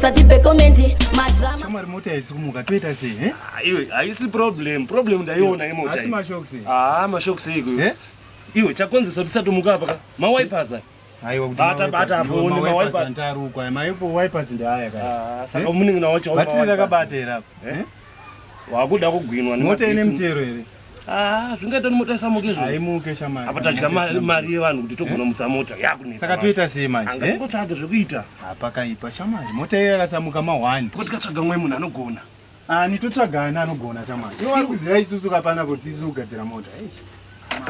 usatipe komenti madrama. Shamari mota isukumuka toita sei iwe haisi problem ndaiona imota asi mashokisi mashokisi iko iwe chakonzesa tisatomuka apa mawipers aiwa bata hapo ni mawipers ntarukwa maipo wipers ndaya kai saka muningi nawo chawo batira kabatera wakuda kugwinwa ni mota ine mtero ere zvingaita ni mota samuke zvo aimuke shamari apa tadya mari yevanhu kuti togona mutsa mota yakunesa saka toita sei manje angotsvaga zvekuita pakaipa shamari mota iyo yakasamuka ma1 kuti katsvaga mwe munhu anogona ni totsvaga ani anogona shamari iwe wari kuziva isusu kapana kuti tisi kugadzira mota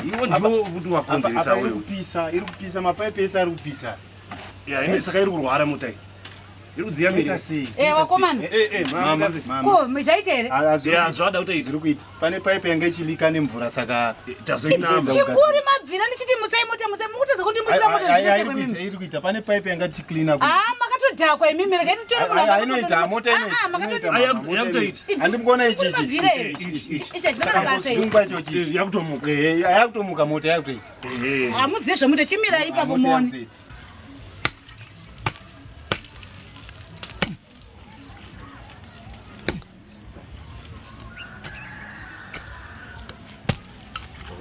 iwo ndiwo kuti wakonzeresa wewe iri kupisa mapaipi ese ari kupisa saka iri kurwara mota iyi iri kudziya miri wakomana ko mechaitere zvada kuti izviri kuita pane paipi yanga ichilika nemvura saka tazoinamba chikuri mabvira ndichiti mutsai mota mukutadza kundimutsira mota iri kuita pane paipi yanga ichiklina makatodhakwa imimi inoita mota inoitaandimukona ichichiungwa ichochi yakutomuka mota yakutoita hamuzive zvomuta chimira ipapo moni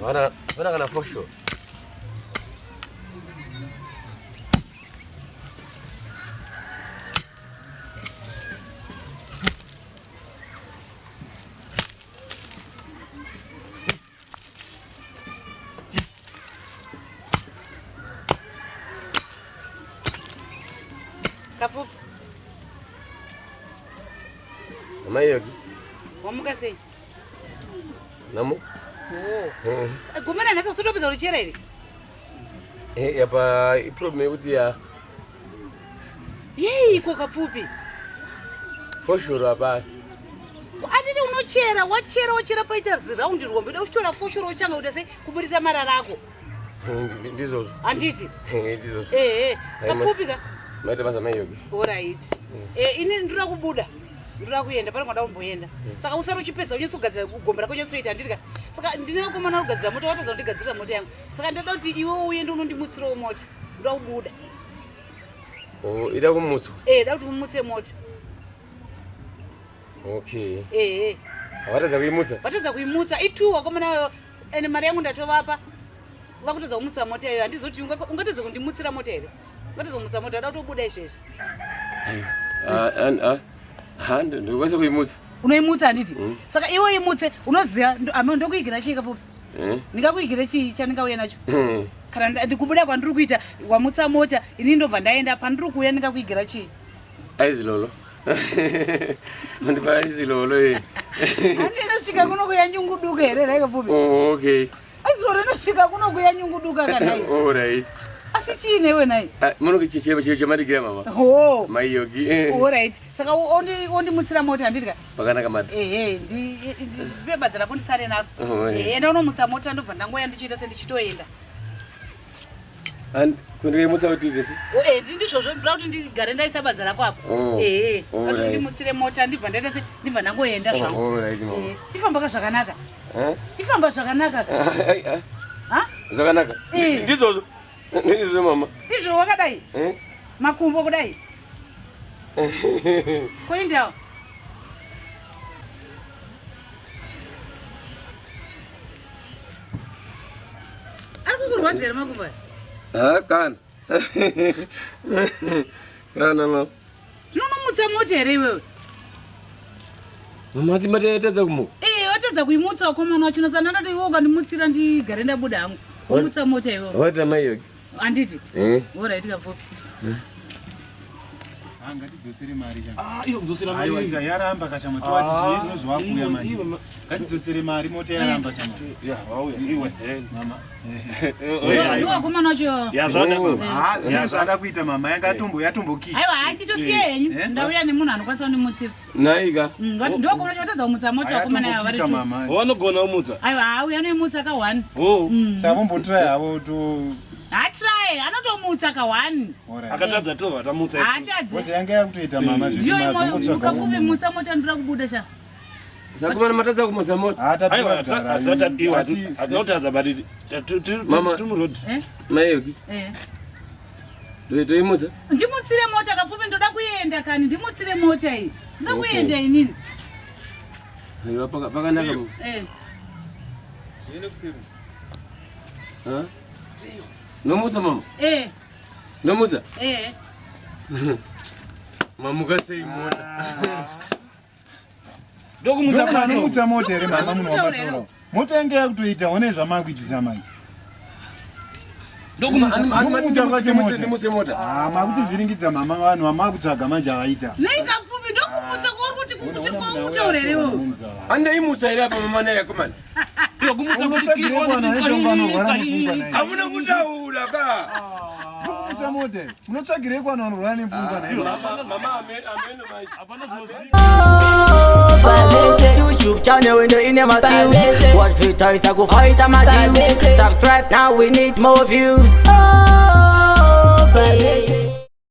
Vana kana for sure. Kapfupi. Mama yogi. Wamuka sei? Namu? Gomana nasa usitopedza kuchera ere? Yapa iproblem yekuti ya. Iko Kapfupi. For sure apa. Adini wachera paita ziraundi rwombe uda uchitora foshoro uchanga uda sei kuburisa mara rako. Ndizozo. Anditi? Ndizozo. Kapfupi ka? Maita basa mayogi. All right. Ini ndira kubuda. Ndira kuenda pano kwada kumboenda. Saka usaro uchipedza unyesogadzira kugombera konyesoita ndika. Saka ndine komana kugadzira mota watadza kundigadzira mota yangu. Saka ndada kuti iwe uende unondimutsirawo mota. Ndira kubuda. Ida kumutsa. Da kuti umutse mota. Okay. Watadza kuimutsa? Watadza kuimutsa ituwa komana ene mari yangu ndatovapa. Vakutadza kumutsa mota iyo handizoti ungatadza kundimutsira mota ere. Ungatadza kumutsa mota da kutobuda izvezvi. Ndikwanisa kuimutsa. Unoimutsa handiti? Saka iwe imutse unoziva ndokuigira chii Kapfupi? Ndikakuigira chii chandingauya nacho? Kana ndikubuda kwandiri kuita wamutsa mota ini ndobva ndaenda pandiri kuuya ndikakuigira chii? Aizilolo. Mandipa aizilolo ye. Handinosvika kunokuya nyunguduka here Kapfupi? Okay. Aizilolo inosvika kunokuya nyunguduka kana iye. All right. Asi chiine iwe naye? Munoki chemadigira mama. Mayogi. All right. Saka ondimutsira mota handitka? Pakanaka mata. Ndibebadzira kundisare napo. Enda unomutsa mota ndobva ndangoya ndichiita sendichitoenda. Kundiimutsa kuti ndisi? Ndizvozvo ndira kuti ndigare ndaisa badza rako apo. Kuti ndimutsire mota ndibva ndaita ndibva ndangoenda zvangu. All right mama. Tifamba zvakanaka. Tifamba zvakanaka. Zvakanaka. Ndizvozvo. Ndizvo mama. Izvo wakadai? Makumbo kudai? Koindawo? Ari kukurwadzira makumbo aya? Kana. Kana mama. Zvinonomutsa mota here iwewe? Mama timatedza kumuka. Watedza kuimutsa wakomana wacho nosana ndati iwe ukandimutsira ndigare ndabuda hangu. Wamutsa mota iwewe. Wata mayogi. Anditi? Alright Kapfupi. Ngatidzosere mari iyo kudzosera mari aiwa yaramba kachama twati zvino zvakuya manje ngatidzosere mari mota yaramba chama wauya iwe mama wakomana wacho zvada kuita mama yatomboki aiwa hachitosiye henyu ndauya nemunhu anokwanisa kundimutsira naika ndokomana chatadza kumutsa mota wakomana yava vari wanogona kumutsa aiwa auya anoimutsa ka1 saka vombotirai havo to hatry anotomutsa ka1 akatadza tova tamutsa bose yanga yakutoita mama Kapfupi mutsa mota ndira kubuda sha sakumana matadza kumutsa mota atotadza but mama tumurodi mayogi Toimusa. Ndimutsire mota Kapfupi ndoda kuenda kani ndimutsire mota iyi. Ndoda kuenda inini. Aiwa pakanaka. Yene kusema. Ha? Nomusa mama. Nomusa. Mamuka sei mota. Nokumutsa mota ere mama munobatoro. Mota yange yakutoita one zvamakuitisa manje. Nokumutsa mota. Makuti vhiringidza mama vanhu vamakutsvaga manje avaita. Nei Kapfupi ndokumutsa kuti kwautaurelewo. Andaimusa ere apa mama naye komana. Hamuna kutaura ka. Kumutsa mota. Munotsvagire kwana vanorwara nepfungwa naye. Mama ameno mai. YouTube channel when in my skills. What fit I sacrifice my views. Subscribe now, we need more views.